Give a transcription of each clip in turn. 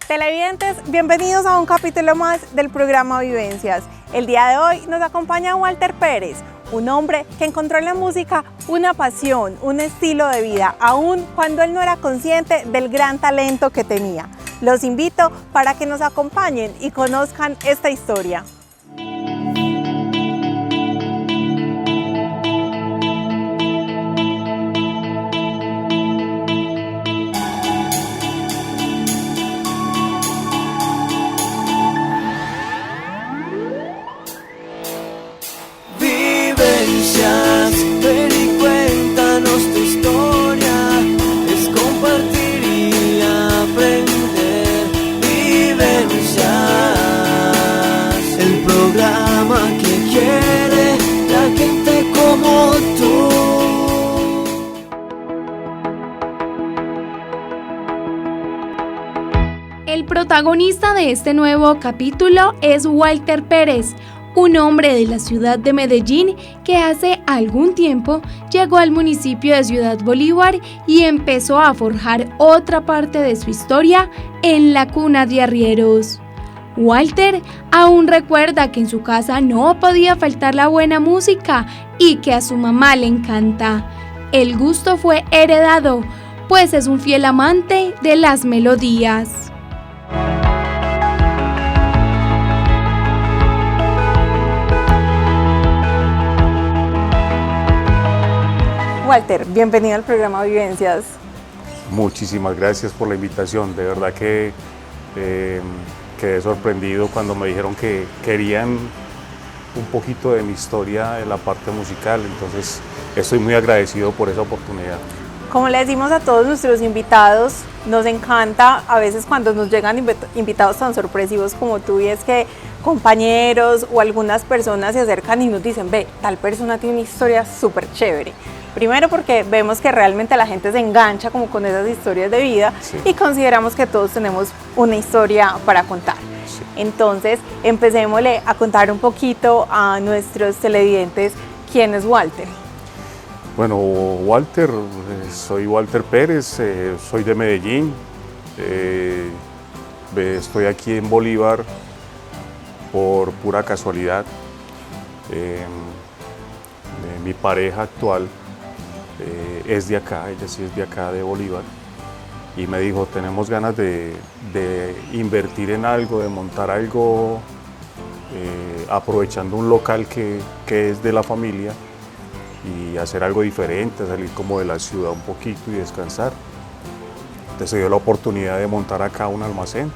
Televidentes, bienvenidos a un capítulo más del programa Vivencias. El día de hoy nos acompaña Walter Pérez, un hombre que encontró en la música una pasión, un estilo de vida, aun cuando él no era consciente del gran talento que tenía. Los invito para que nos acompañen y conozcan esta historia. Ven y cuéntanos tu historia, es compartir y aprender. Vivencias, el programa que quiere la gente como tú. El protagonista de este nuevo capítulo es Walter Pérez, un hombre de la ciudad de Medellín que hace algún tiempo llegó al municipio de Ciudad Bolívar y empezó a forjar otra parte de su historia en la cuna de arrieros. Walter aún recuerda que en su casa no podía faltar la buena música y que a su mamá le encanta. El gusto fue heredado, pues es un fiel amante de las melodías. Walter, bienvenido al programa Vivencias. Muchísimas gracias por la invitación, de verdad que quedé sorprendido cuando me dijeron que querían un poquito de mi historia en la parte musical, entonces estoy muy agradecido por esa oportunidad. Como le decimos a todos nuestros invitados, nos encanta a veces cuando nos llegan invitados tan sorpresivos como tú, y es que compañeros o algunas personas se acercan y nos dicen, ve, tal persona tiene una historia súper chévere. Primero porque vemos que realmente la gente se engancha como con esas historias de vida, sí, y consideramos que todos tenemos una historia para contar. Sí. Entonces, empecémosle a contar un poquito a nuestros televidentes quién es Walter. Bueno, Walter, soy Walter Pérez, soy de Medellín, estoy aquí en Bolívar por pura casualidad. Mi pareja actual es de acá, ella sí es de acá, de Bolívar, y me dijo, tenemos ganas de invertir en algo, de montar algo, aprovechando un local que es de la familia, y hacer algo diferente, salir como de la ciudad un poquito y descansar. Entonces se dio la oportunidad de montar acá un almacén,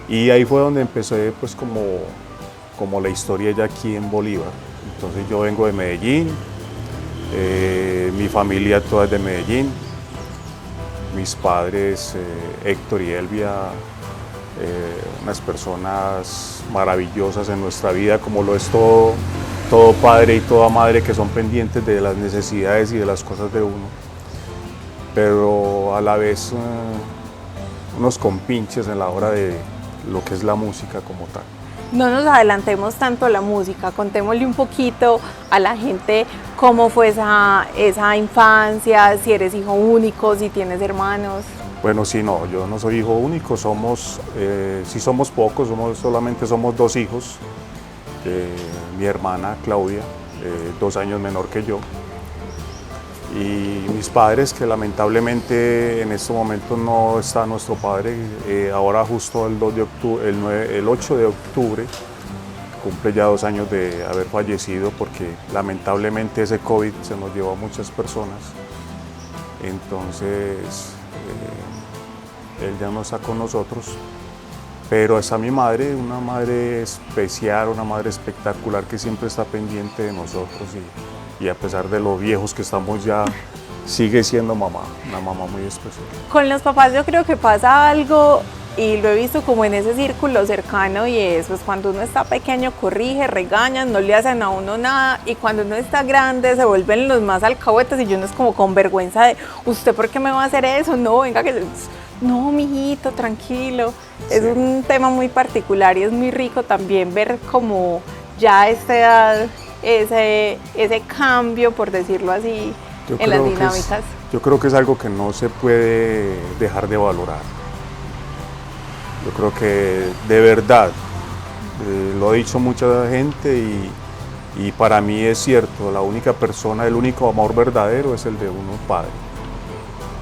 y ahí fue donde empecé pues como la historia ya aquí en Bolívar. Entonces yo vengo de Medellín, mi familia toda es de Medellín, mis padres Héctor y Elvia, unas personas maravillosas en nuestra vida, como lo es todo padre y toda madre que son pendientes de las necesidades y de las cosas de uno, pero a la vez unos compinches en la hora de lo que es la música como tal. No nos adelantemos tanto a la música, contémosle un poquito a la gente cómo fue esa infancia, si eres hijo único, si tienes hermanos. Bueno, sí, no, yo no soy hijo único, sí somos pocos, solamente somos dos hijos. Mi hermana Claudia, 2 años menor que yo, y mis padres, que lamentablemente en este momento no está nuestro padre. Ahora justo el 8 de octubre cumple ya 2 años de haber fallecido, porque lamentablemente ese COVID se nos llevó a muchas personas. Entonces él ya no está con nosotros, pero está mi madre, una madre especial, una madre espectacular que siempre está pendiente de nosotros, y a pesar de lo viejos que estamos ya, sigue siendo mamá, una mamá muy especial. Con los papás yo creo que pasa algo, y lo he visto como en ese círculo cercano, y eso es cuando uno está pequeño, corrige, regañan, no le hacen a uno nada, y cuando uno está grande se vuelven los más alcahuetes, y uno es como con vergüenza de, ¿usted por qué me va a hacer eso? No, venga que... No, mijito, tranquilo. Sí. Es un tema muy particular y es muy rico también ver como ya a esta edad ese cambio, por decirlo así, en las dinámicas. Yo creo que es algo que no se puede dejar de valorar. Yo creo que de verdad, lo ha dicho mucha gente y para mí es cierto, la única persona, el único amor verdadero es el de uno padre.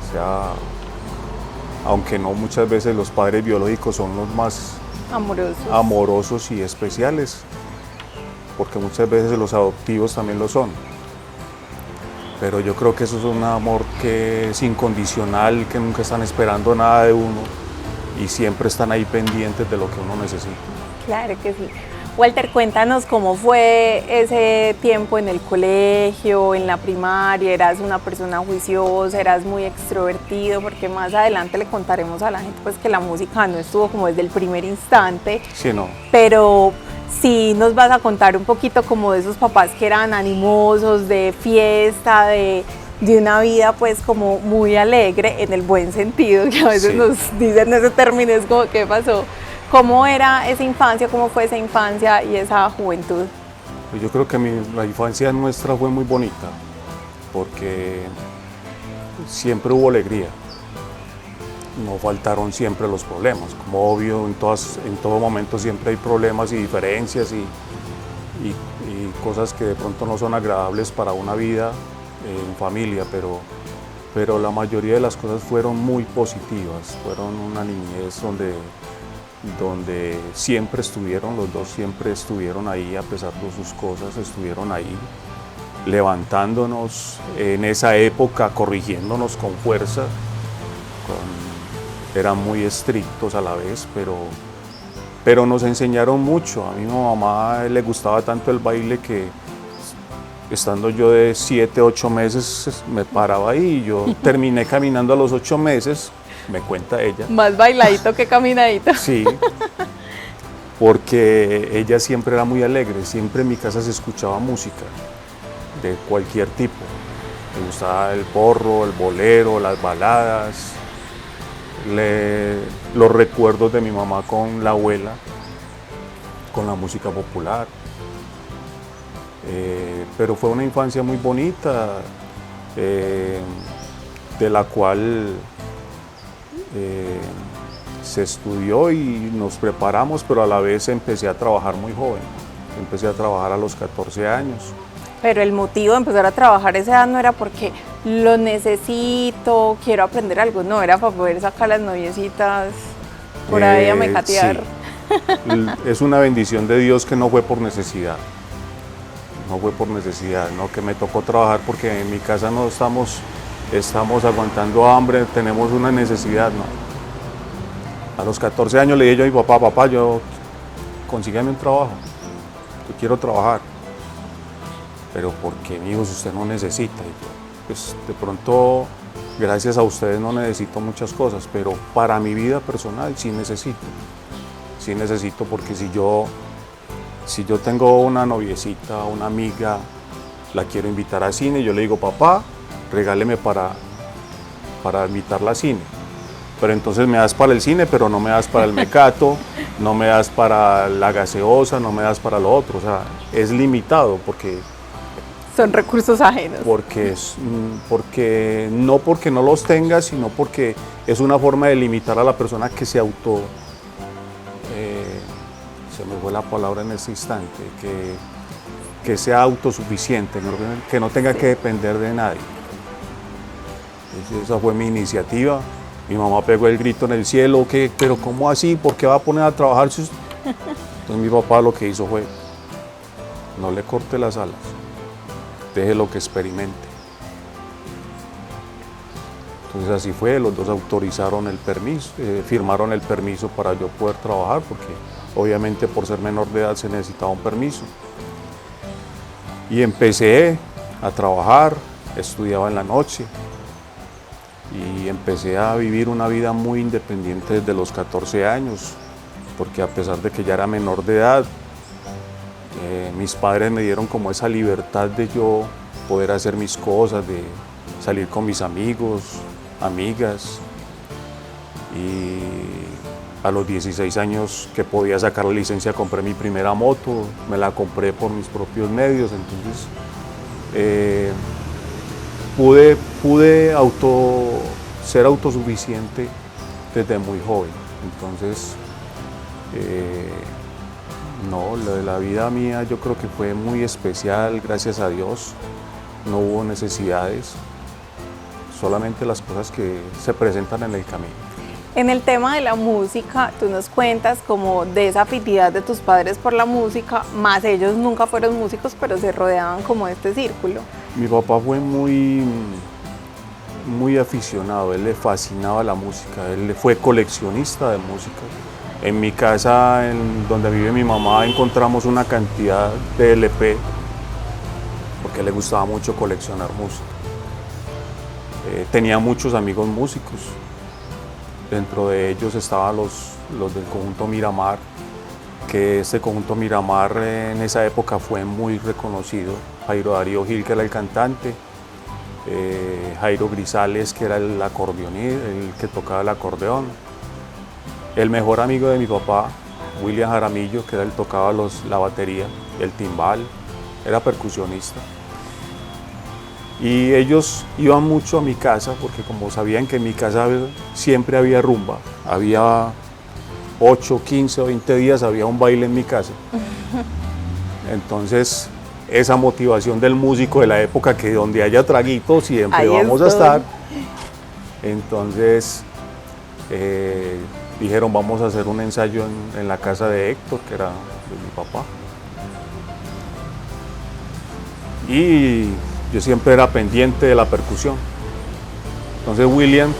O sea, aunque no muchas veces los padres biológicos son los más amorosos y especiales, porque muchas veces los adoptivos también lo son. Pero yo creo que eso es un amor que es incondicional, que nunca están esperando nada de uno y siempre están ahí pendientes de lo que uno necesita. Claro que sí. Walter, cuéntanos cómo fue ese tiempo en el colegio, en la primaria. ¿Eras una persona juiciosa, eras muy extrovertido? Porque más adelante le contaremos a la gente pues que la música no estuvo como desde el primer instante. Sí, no. Pero sí nos vas a contar un poquito como de esos papás que eran animosos, de fiesta, de una vida pues como muy alegre, en el buen sentido, que a veces Sí. nos dicen ese término, es como, ¿qué pasó? ¿Cómo era esa infancia, cómo fue esa infancia y esa juventud? Pues yo creo que la infancia nuestra fue muy bonita, porque siempre hubo alegría. No faltaron siempre los problemas, como obvio en todo momento siempre hay problemas y diferencias y cosas que de pronto no son agradables para una vida en familia, pero la mayoría de las cosas fueron muy positivas, fueron una niñez donde siempre estuvieron, los dos siempre estuvieron ahí a pesar de sus cosas, estuvieron ahí levantándonos en esa época, corrigiéndonos con fuerza, eran muy estrictos a la vez, pero nos enseñaron mucho. A mi mamá le gustaba tanto el baile que estando yo de 7, 8 meses me paraba ahí y yo terminé caminando a los 8 meses, me cuenta ella. Más bailadito que caminadito. Sí, porque ella siempre era muy alegre, siempre en mi casa se escuchaba música de cualquier tipo. Me gustaba el porro, el bolero, las baladas, los recuerdos de mi mamá con la abuela, con la música popular. Pero fue una infancia muy bonita, de la cual se estudió y nos preparamos, pero a la vez empecé a trabajar muy joven. Empecé a trabajar a los 14 años. Pero el motivo de empezar a trabajar a esa edad no era porque lo necesito, quiero aprender algo, no, era para poder sacar las noviecitas por ahí a mecatear. Sí. Es una bendición de Dios que no fue por necesidad. No fue por necesidad, no, que me tocó trabajar porque en mi casa no estamos aguantando hambre, tenemos una necesidad, no. A los 14 años le dije yo a mi papá, papá, consígame un trabajo, yo quiero trabajar. Pero ¿por qué, mi hijo, si usted no necesita? Y yo, pues de pronto, gracias a ustedes no necesito muchas cosas, pero para mi vida personal sí necesito. Sí necesito porque si yo tengo una noviecita, una amiga, la quiero invitar al cine, yo le digo, papá, regáleme para invitarla al cine. Pero entonces me das para el cine, pero no me das para el mecato, no me das para la gaseosa, no me das para lo otro. O sea, es limitado porque Son recursos ajenos. porque no los tenga, sino porque es una forma de limitar a la persona que se me fue la palabra en este instante, que sea autosuficiente, que no tenga que depender de nadie. Esa fue mi iniciativa. Mi mamá pegó el grito en el cielo, pero ¿cómo así? ¿Por qué va a poner a trabajar? Entonces mi papá lo que hizo fue, no le corte las alas, déjelo que experimente. Entonces así fue, los dos autorizaron el permiso, firmaron el permiso para yo poder trabajar, porque obviamente por ser menor de edad se necesitaba un permiso. Y empecé a trabajar, estudiaba en la noche y empecé a vivir una vida muy independiente desde los 14 años, porque a pesar de que ya era menor de edad, mis padres me dieron como esa libertad de yo poder hacer mis cosas, de salir con mis amigos, amigas, y a los 16 años que podía sacar la licencia compré mi primera moto, me la compré por mis propios medios, entonces pude ser autosuficiente desde muy joven. Entonces, no, lo de la vida mía yo creo que fue muy especial, gracias a Dios. No hubo necesidades, solamente las cosas que se presentan en el camino. En el tema de la música, tú nos cuentas como de esa afinidad de tus padres por la música, más ellos nunca fueron músicos, pero se rodeaban como de este círculo. Mi papá fue muy aficionado, él le fascinaba la música, él fue coleccionista de música. En mi casa, donde vive mi mamá, encontramos una cantidad de LP, porque le gustaba mucho coleccionar música. Tenía muchos amigos músicos, dentro de ellos estaban los del conjunto Miramar, que este conjunto Miramar en esa época fue muy reconocido. Jairo Darío Gil, que era el cantante, Jairo Grisales, que era el acordeonista, el que tocaba el acordeón. El mejor amigo de mi papá, William Jaramillo, que era el que tocaba la batería, el timbal, era percusionista. Y ellos iban mucho a mi casa porque como sabían que en mi casa siempre había rumba, había 8, 15 o 20 días había un baile en mi casa. Entonces, esa motivación del músico de la época, que donde haya traguitos siempre Ahí vamos a estoy. estar. Entonces, dijeron vamos a hacer un ensayo en la casa de Héctor, que era de mi papá. Y yo siempre era pendiente de la percusión. Entonces William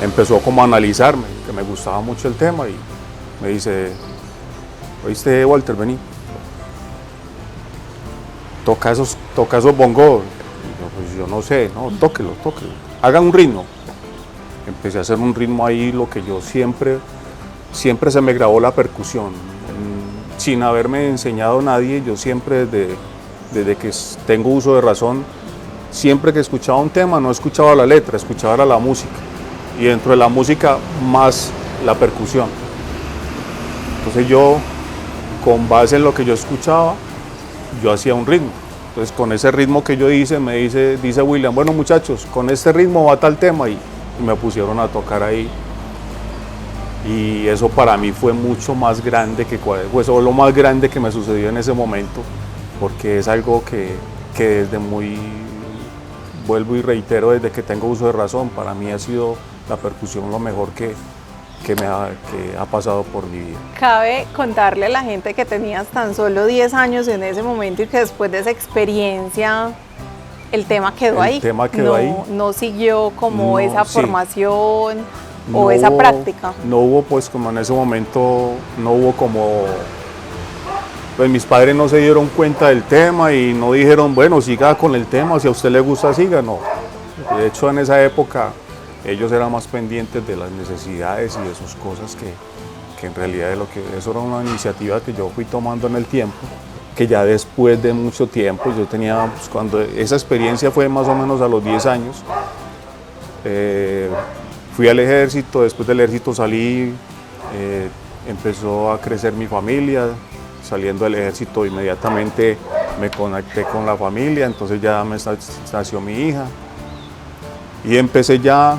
empezó como a analizarme, que me gustaba mucho el tema y me dice, ¿oíste, Walter? Vení. Toca esos bongos. Y yo, pues yo no sé, no, tóquelo. Hagan un ritmo. Empecé a hacer un ritmo ahí, lo que yo siempre se me grabó la percusión. Sin haberme enseñado nadie, yo siempre desde que tengo uso de razón, siempre que escuchaba un tema no escuchaba la letra, escuchaba la música. Y dentro de la música más la percusión. Entonces yo, con base en lo que yo escuchaba, yo hacía un ritmo. Entonces con ese ritmo que yo hice, dice William, bueno muchachos, con este ritmo va tal tema y me pusieron a tocar ahí. Y eso para mí fue mucho más grande fue lo más grande que me sucedió en ese momento, porque es algo que desde vuelvo y reitero, desde que tengo uso de razón, para mí ha sido la percusión lo mejor que ha pasado por mi vida. Cabe contarle a la gente que tenías tan solo 10 años en ese momento y que después de esa experiencia el tema quedó ahí. El tema quedó ahí. No siguió como No, esa sí. formación No o esa hubo- práctica. No hubo, pues como en ese momento, no hubo como, pues mis padres no se dieron cuenta del tema y no dijeron, bueno, siga con el tema, si a usted le gusta, siga, no. De hecho, en esa época, ellos eran más pendientes de las necesidades y de sus cosas que en realidad eso era una iniciativa que yo fui tomando en el tiempo, que ya después de mucho tiempo, yo tenía, pues, cuando esa experiencia fue más o menos a los 10 años, fui al ejército, después del ejército salí, empezó a crecer mi familia, saliendo del ejército inmediatamente me conecté con la familia, entonces ya nació mi hija y empecé ya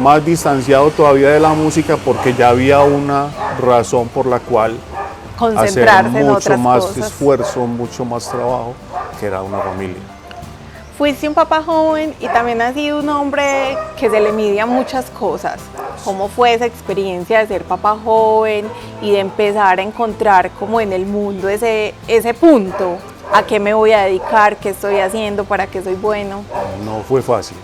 más distanciado todavía de la música porque ya había una razón por la cual hacer Concentrarse en mucho otras más cosas. esfuerzo, mucho más trabajo, que era una familia. Fuiste un papá joven y también has sido un hombre que se le mide muchas cosas. ¿Cómo fue esa experiencia de ser papá joven y de empezar a encontrar como en el mundo ese punto? ¿A qué me voy a dedicar? ¿Qué estoy haciendo? ¿Para qué soy bueno? No fue fácil.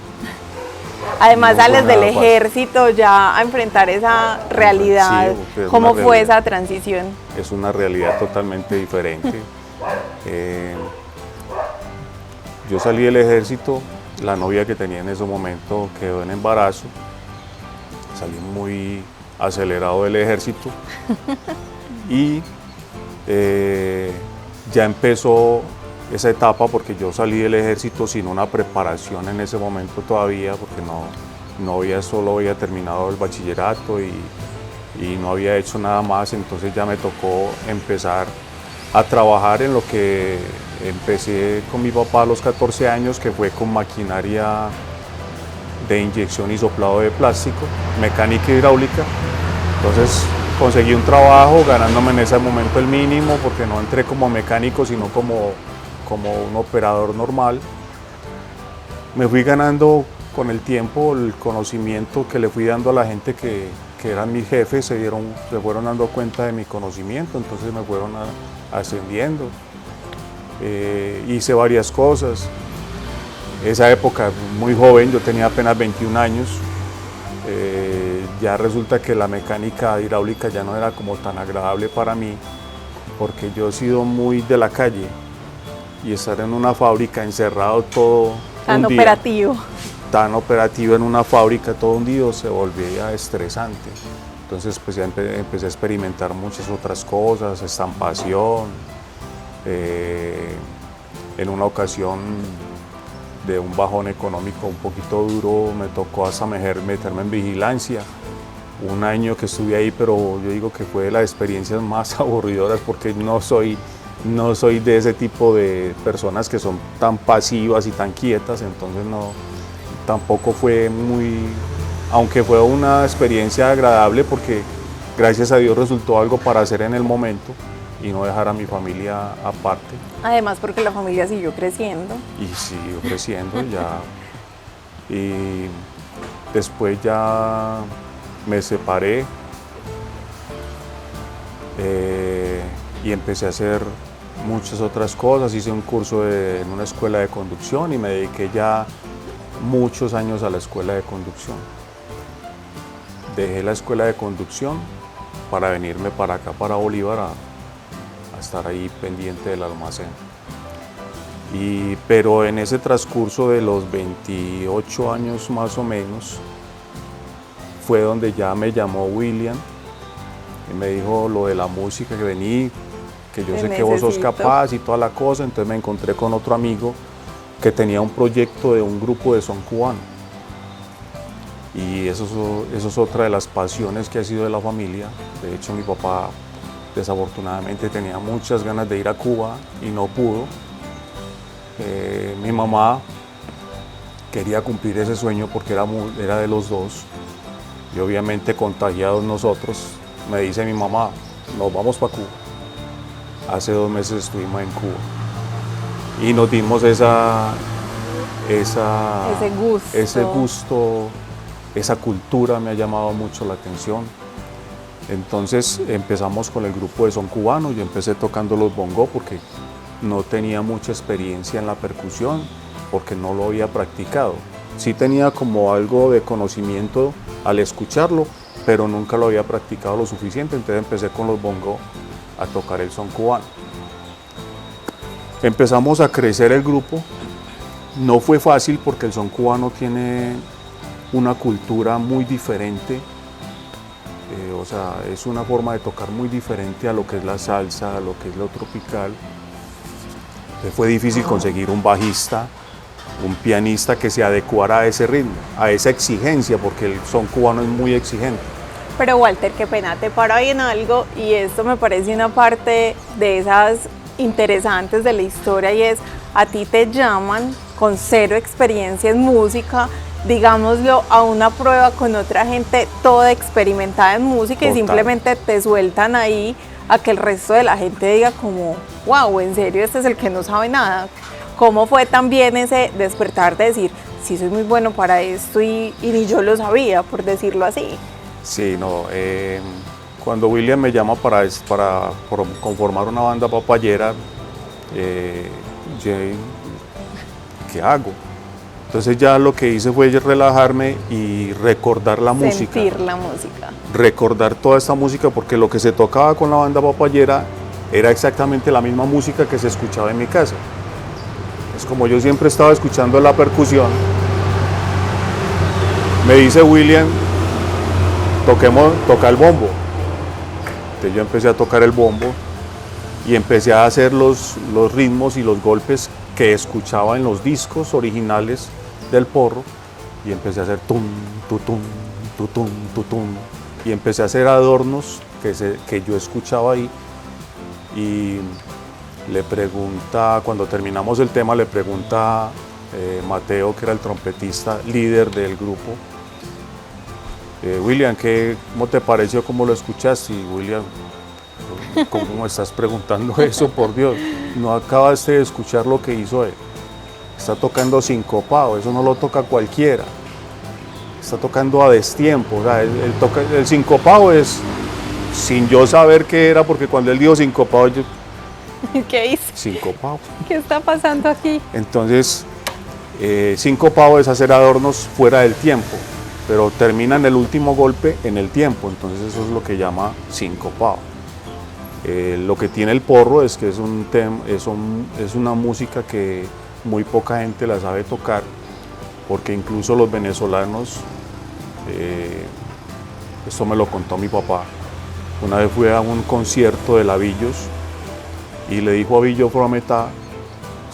Además No fue sales del nada fácil. ejército ya a enfrentar esa realidad. Sí, porque es ¿Cómo una fue realidad. esa transición? Es una realidad totalmente diferente. Yo salí del ejército, la novia que tenía en ese momento quedó en embarazo, salí muy acelerado del ejército y ya empezó esa etapa porque yo salí del ejército sin una preparación en ese momento todavía porque solo había terminado el bachillerato y no había hecho nada más, entonces ya me tocó empezar a trabajar en lo que empecé con mi papá a los 14 años, que fue con maquinaria de inyección y soplado de plástico, mecánica hidráulica. Entonces conseguí un trabajo ganándome en ese momento el mínimo porque no entré como mecánico sino como un operador normal. Me fui ganando con el tiempo el conocimiento que le fui dando a la gente que eran mis jefes, se fueron dando cuenta de mi conocimiento, entonces me fueron ascendiendo. Hice varias cosas. Esa época, muy joven, yo tenía apenas 21 años. Ya resulta que la mecánica hidráulica ya no era como tan agradable para mí, porque yo he sido muy de la calle y estar en una fábrica encerrado todo Tan un día, operativo. tan operativo en una fábrica todo un día se volvía estresante. Entonces pues ya empecé a experimentar muchas otras cosas, estampación. En una ocasión de un bajón económico un poquito duro me tocó hasta meterme en vigilancia. Un año que estuve ahí, pero yo digo que fue de las experiencias más aburridoras porque no soy de ese tipo de personas que son tan pasivas y tan quietas, entonces tampoco fue aunque fue una experiencia agradable porque gracias a Dios resultó algo para hacer en el momento y no dejar a mi familia aparte. Además porque la familia siguió creciendo. Y siguió creciendo ya. Y después ya me separé y empecé a hacer muchas otras cosas. Hice un curso en una escuela de conducción y me dediqué ya muchos años a la escuela de conducción. Dejé la escuela de conducción para venirme para acá, para Bolívar, a estar ahí pendiente del almacén. Pero en ese transcurso de los 28 años más o menos, fue donde ya me llamó William y me dijo lo de la música, que vení, que yo sé que vos sos capaz y toda la cosa. Entonces me encontré con otro amigo que tenía un proyecto de un grupo de son cubano. Y eso es otra de las pasiones que ha sido de la familia. De hecho, mi papá desafortunadamente tenía muchas ganas de ir a Cuba y no pudo. Mi mamá quería cumplir ese sueño porque era de los dos. Y obviamente contagiados nosotros, me dice mi mamá, nos vamos para Cuba. Hace 2 meses estuvimos en Cuba y nos dimos ese gusto, esa cultura me ha llamado mucho la atención. Entonces empezamos con el grupo de son cubano, yo empecé tocando los bongos porque no tenía mucha experiencia en la percusión, porque no lo había practicado. Sí tenía como algo de conocimiento al escucharlo, pero nunca lo había practicado lo suficiente, entonces empecé con los bongos a tocar el son cubano. Empezamos a crecer el grupo, no fue fácil porque el son cubano tiene una cultura muy diferente, o sea, es una forma de tocar muy diferente a lo que es la salsa, a lo que es lo tropical. Entonces fue difícil conseguir un bajista, un pianista que se adecuara a ese ritmo, a esa exigencia, porque el son cubano es muy exigente. Pero Walter, qué pena, te paro ahí en algo y esto me parece una parte de esas interesantes de la historia y es, a ti te llaman con 0 experiencia en música, digámoslo, a una prueba con otra gente toda experimentada en música. Total. Y simplemente te sueltan ahí a que el resto de la gente diga como, wow, en serio, este es el que no sabe nada. ¿Cómo fue también ese despertar de decir, sí soy muy bueno para esto y ni yo lo sabía, por decirlo así? Sí, no, cuando William me llama para conformar una banda papayera, ¿qué hago? Entonces ya lo que hice fue relajarme y recordar la música. Sentir la música. Recordar toda esta música, porque lo que se tocaba con la banda papayera era exactamente la misma música que se escuchaba en mi casa. Es como yo siempre estaba escuchando la percusión, me dice William, toca el bombo. Entonces yo empecé a tocar el bombo y empecé a hacer los ritmos y los golpes que escuchaba en los discos originales del porro, y empecé a hacer tum, tutum, tutum, tutum, y empecé a hacer adornos que yo escuchaba ahí. Y le pregunta, cuando terminamos el tema, le pregunta Mateo, que era el trompetista líder del grupo, William, ¿cómo te pareció? ¿Cómo lo escuchaste? Y William, ¿cómo me estás preguntando eso? Por Dios, no acabaste de escuchar lo que hizo él. Está tocando sincopado, eso no lo toca cualquiera. Está tocando a destiempo, o sea, el sincopado es sin yo saber qué era, porque cuando él dijo sincopado, yo, ¿Qué hizo? sincopado. ¿Qué está pasando aquí? Entonces, sincopado es hacer adornos fuera del tiempo, pero termina en el último golpe en el tiempo, entonces eso es lo que llama sincopado. Lo que tiene el porro es que es una música que muy poca gente la sabe tocar, porque incluso los venezolanos, esto me lo contó mi papá, una vez fui a un concierto de Lavillos y le dijo a Villo Frometá,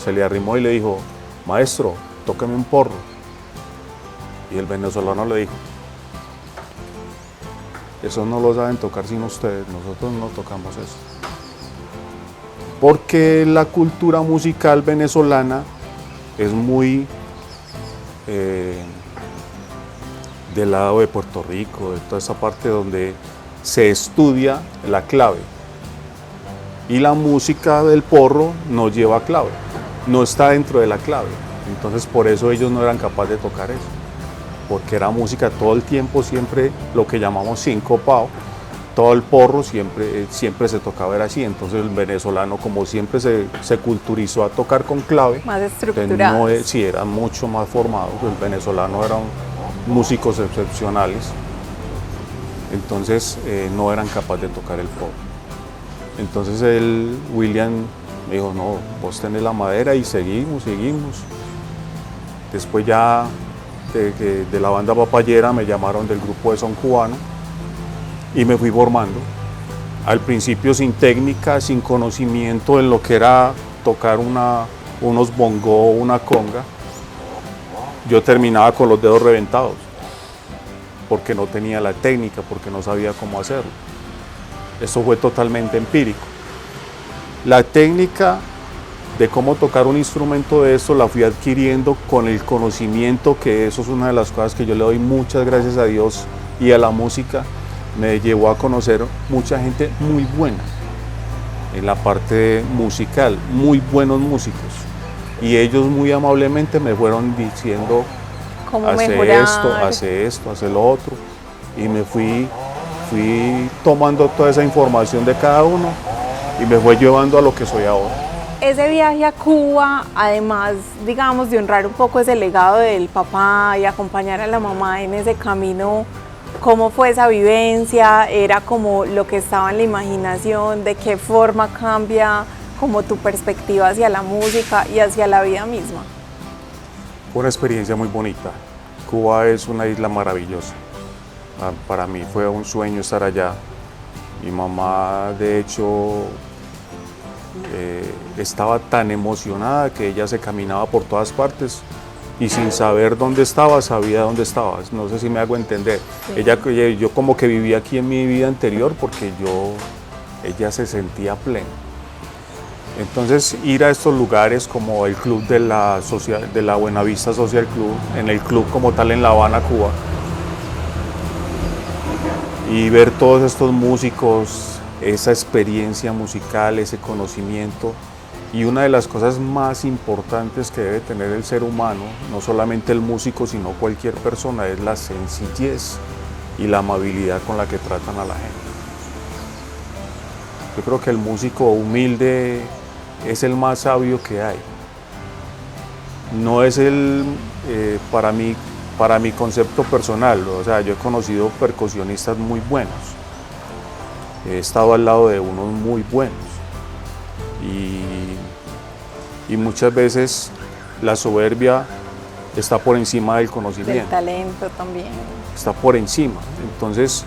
se le arrimó y le dijo, maestro, tóqueme un porro. Y el venezolano le dijo, eso no lo saben tocar sino ustedes, nosotros no tocamos eso. Porque la cultura musical venezolana es muy del lado de Puerto Rico, de toda esa parte donde se estudia la clave. Y la música del porro no lleva clave, no está dentro de la clave. Entonces por eso ellos no eran capaces de tocar eso, porque era música todo el tiempo, siempre lo que llamamos sincopado, todo el porro siempre se tocaba, era así. Entonces el venezolano, como siempre se culturizó a tocar con clave, Más estructurado. no, sí, era mucho más formado. El venezolano eran músicos excepcionales, entonces no eran capaces de tocar el porro. Entonces William me dijo, no, vos tenés la madera y seguimos. Después ya de la banda papayera me llamaron del grupo de son cubano y me fui formando. Al principio sin técnica, sin conocimiento en lo que era tocar unos bongos, una conga. Yo terminaba con los dedos reventados porque no tenía la técnica, porque no sabía cómo hacerlo. Eso fue totalmente empírico. La técnica de cómo tocar un instrumento de esto la fui adquiriendo con el conocimiento, que eso es una de las cosas que yo le doy muchas gracias a Dios y a la música. Me llevó a conocer mucha gente muy buena en la parte musical, muy buenos músicos. Y ellos muy amablemente me fueron diciendo, ¿Cómo hace mejorar? esto, hace lo otro. Y me fui tomando toda esa información de cada uno y me fue llevando a lo que soy ahora. Ese viaje a Cuba, además, digamos, de honrar un poco ese legado del papá y acompañar a la mamá en ese camino, ¿cómo fue esa vivencia? ¿Era como lo que estaba en la imaginación? ¿De qué forma cambia como tu perspectiva hacia la música y hacia la vida misma? Fue una experiencia muy bonita. Cuba es una isla maravillosa. Para mí fue un sueño estar allá. Mi mamá, de hecho, estaba tan emocionada que ella se caminaba por todas partes y sin saber dónde estaba, sabía dónde estaba. No sé si me hago entender. Sí. Yo como que vivía aquí en mi vida anterior porque ella se sentía plena. Entonces ir a estos lugares como el club de la Buenavista Social Club, en el club como tal en La Habana, Cuba, y ver todos estos músicos, esa experiencia musical, ese conocimiento. Y una de las cosas más importantes que debe tener el ser humano, no solamente el músico, sino cualquier persona, es la sencillez y la amabilidad con la que tratan a la gente. Yo creo que el músico humilde es el más sabio que hay. No es para mi concepto personal, o sea, yo he conocido percusionistas muy buenos, he estado al lado de unos muy buenos y muchas veces la soberbia está por encima del conocimiento. Del talento también. Está por encima, entonces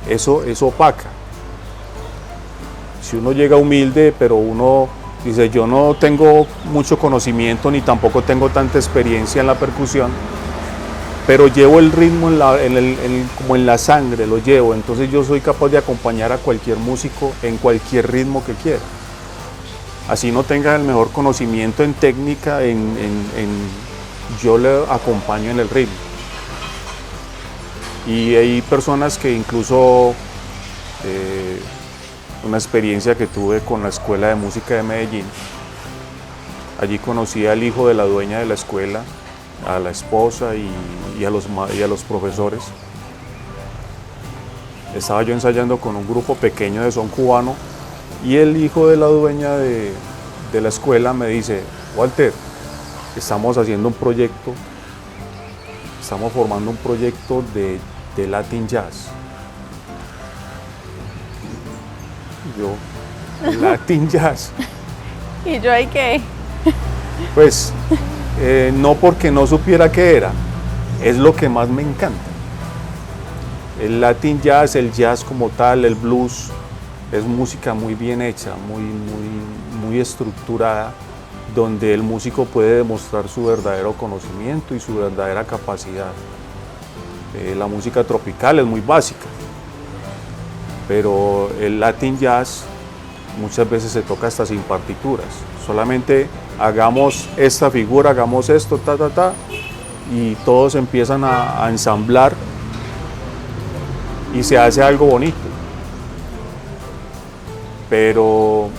eso opaca. Si uno llega humilde, pero uno dice, yo no tengo mucho conocimiento ni tampoco tengo tanta experiencia en la percusión, pero llevo el ritmo como en la sangre, lo llevo, entonces yo soy capaz de acompañar a cualquier músico en cualquier ritmo que quiera. Así no tenga el mejor conocimiento en técnica, yo le acompaño en el ritmo. Y hay personas que incluso, una experiencia que tuve con la Escuela de Música de Medellín, allí conocí al hijo de la dueña de la escuela, a la esposa y a los profesores. Estaba yo ensayando con un grupo pequeño de son cubano y el hijo de la dueña de la escuela me dice: Walter, estamos haciendo un proyecto, estamos formando un proyecto de Latin Jazz. Y yo, Latin Jazz. ¿Y yo ahí qué? Pues no porque no supiera qué era, es lo que más me encanta. El Latin Jazz, el jazz como tal, el blues, es música muy bien hecha, muy estructurada, donde el músico puede demostrar su verdadero conocimiento y su verdadera capacidad. La música tropical es muy básica, pero el Latin Jazz muchas veces se toca hasta sin partituras. Solamente hagamos esta figura, hagamos esto, y todos empiezan a ensamblar y se hace algo bonito. Pero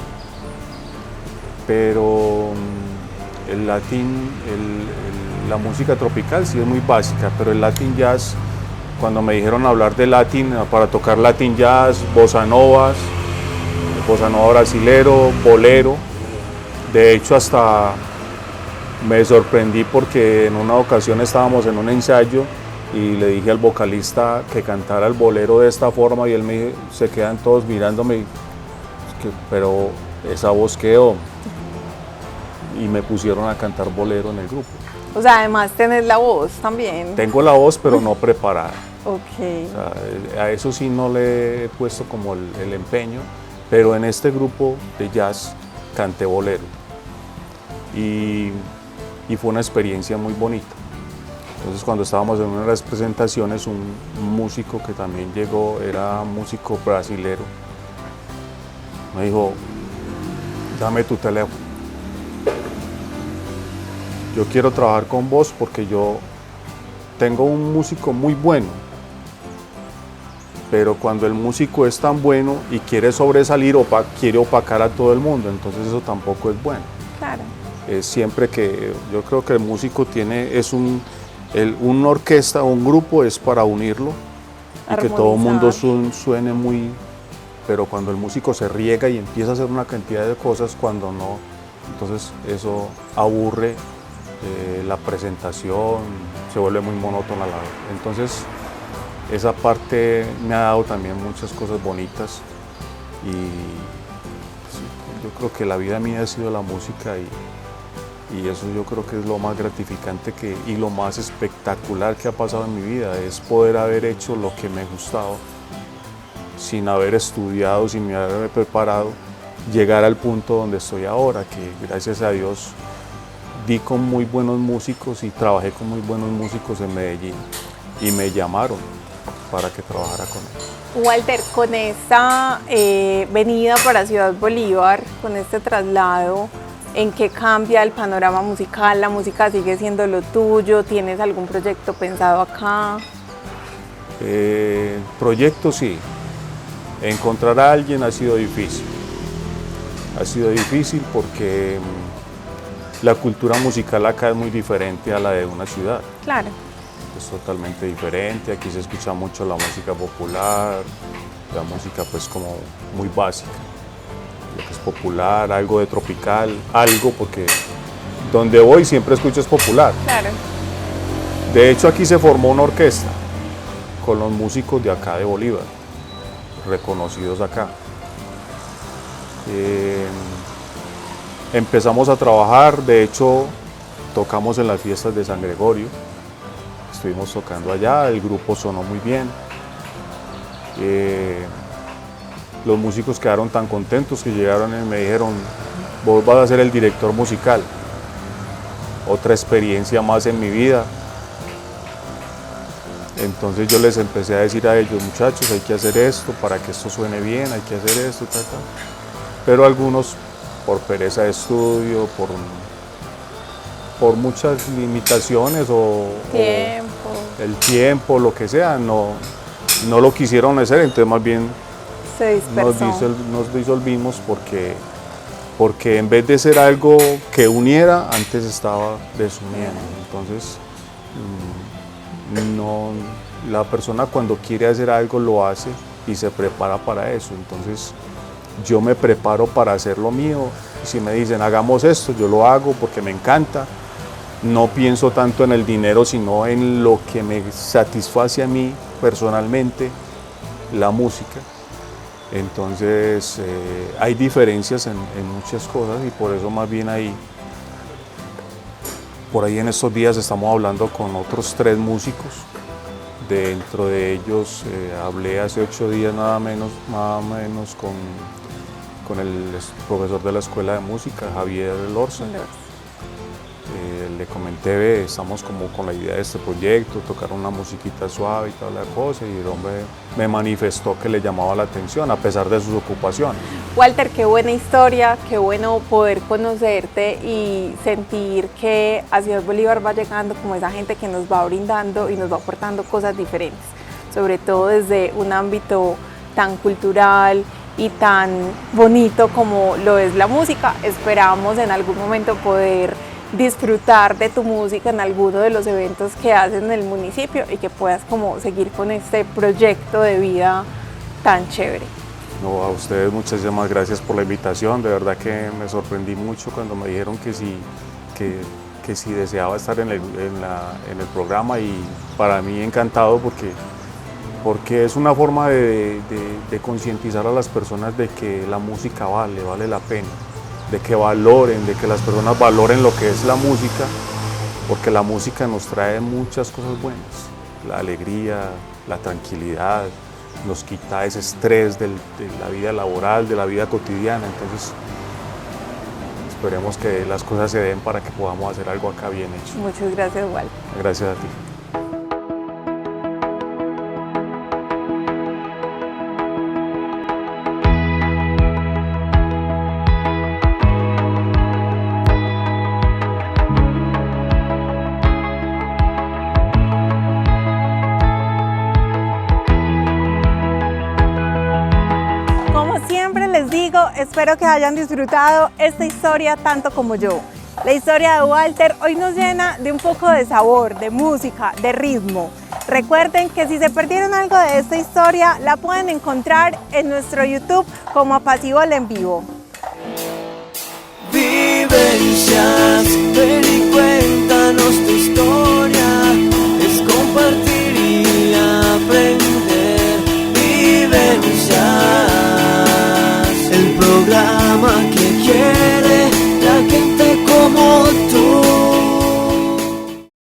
el la música tropical sí es muy básica, pero el Latin Jazz, cuando me dijeron hablar de Latin, para tocar Latin Jazz, bossa nova brasilero, bolero, de hecho hasta me sorprendí porque en una ocasión estábamos en un ensayo y le dije al vocalista que cantara el bolero de esta forma y él me se quedan todos mirándome, pero esa voz quedó, y me pusieron a cantar bolero en el grupo. O sea, además tenés la voz también. Tengo la voz, pero no preparada. Ok. O sea, a eso sí no le he puesto como el empeño, pero en este grupo de jazz canté bolero y fue una experiencia muy bonita. Entonces, cuando estábamos en una de las presentaciones, un músico que también llegó, era músico brasilero, me dijo: dame tu teléfono, yo quiero trabajar con vos porque yo tengo un músico muy bueno, pero cuando el músico es tan bueno y quiere sobresalir, quiere opacar a todo el mundo, entonces eso tampoco es bueno. Claro. Es siempre que yo creo que el músico una orquesta o un grupo es para unirlo y que todo el mundo suene muy, pero cuando el músico se riega y empieza a hacer una cantidad de cosas, cuando no, entonces eso aburre la presentación, se vuelve muy monótona la vez. Entonces esa parte me ha dado también muchas cosas bonitas y pues, yo creo que la vida mía ha sido la música y eso yo creo que es lo más gratificante y lo más espectacular que ha pasado en mi vida, es poder haber hecho lo que me gustaba sin haber estudiado, sin haberme preparado, llegar al punto donde estoy ahora, que gracias a Dios di con muy buenos músicos y trabajé con muy buenos músicos en Medellín y me llamaron para que trabajara con ellos. Walter, con esta venida para Ciudad Bolívar, con este traslado, ¿en qué cambia el panorama musical? ¿La música sigue siendo lo tuyo? ¿Tienes algún proyecto pensado acá? Proyecto sí. Encontrar a alguien ha sido difícil. Ha sido difícil porque la cultura musical acá es muy diferente a la de una ciudad. Claro. Es totalmente diferente, aquí se escucha mucho la música popular, la música pues como muy básica, lo que es popular, algo de tropical, algo, porque donde voy siempre escucho es popular. Claro. De hecho aquí se formó una orquesta con los músicos de acá de Bolívar, reconocidos acá. Empezamos a trabajar, de hecho tocamos en las fiestas de San Gregorio. Estuvimos tocando allá, el grupo sonó muy bien. Los músicos quedaron tan contentos que llegaron y me dijeron: vos vas a ser el director musical. Otra experiencia más en mi vida. Entonces yo les empecé a decir a ellos: muchachos, hay que hacer esto para que esto suene bien, hay que hacer esto, tal. Pero algunos, por pereza de estudio, por muchas limitaciones Tiempo. el tiempo, lo que sea, no lo quisieron hacer, entonces más bien Se dispersó. nos disolvimos porque en vez de ser algo que uniera, antes estaba desuniendo. Entonces, no, la persona cuando quiere hacer algo lo hace y se prepara para eso. Entonces, yo me preparo para hacer lo mío. Si me dicen hagamos esto, yo lo hago porque me encanta. No pienso tanto en el dinero, sino en lo que me satisface a mí personalmente, la música. Entonces hay diferencias en muchas cosas y por eso más bien por ahí en estos días estamos hablando con otros 3 músicos. Dentro de ellos hablé hace 8 días nada menos con el profesor de la Escuela de Música, Javier Lorza. Le comenté, ve, estamos como con la idea de este proyecto, tocar una musiquita suave y toda la cosa, y el hombre me manifestó que le llamaba la atención a pesar de sus ocupaciones. Walter, qué buena historia, qué bueno poder conocerte y sentir que a Ciudad Bolívar va llegando como esa gente que nos va brindando y nos va aportando cosas diferentes, sobre todo desde un ámbito tan cultural y tan bonito como lo es la música. Esperamos en algún momento poder disfrutar de tu música en alguno de los eventos que hacen en el municipio y que puedas como seguir con este proyecto de vida tan chévere. No, a ustedes muchísimas gracias por la invitación, de verdad que me sorprendí mucho cuando me dijeron que si deseaba estar en el programa, y para mí encantado porque es una forma de concientizar a las personas de que la música vale la pena, de que valoren, de que las personas valoren lo que es la música, porque la música nos trae muchas cosas buenas, la alegría, la tranquilidad, nos quita ese estrés de la vida laboral, de la vida cotidiana. Entonces esperemos que las cosas se den para que podamos hacer algo acá bien hecho. Muchas gracias, Walter. Gracias a ti. Les digo, espero que hayan disfrutado esta historia tanto como yo. La historia de Walter hoy nos llena de un poco de sabor, de música, de ritmo. Recuerden que si se perdieron algo de esta historia, la pueden encontrar en nuestro YouTube como Apacible en Vivo. Vivencias, ven y cuéntanos tu historia, es compartir y aprender. Vivencias, el programa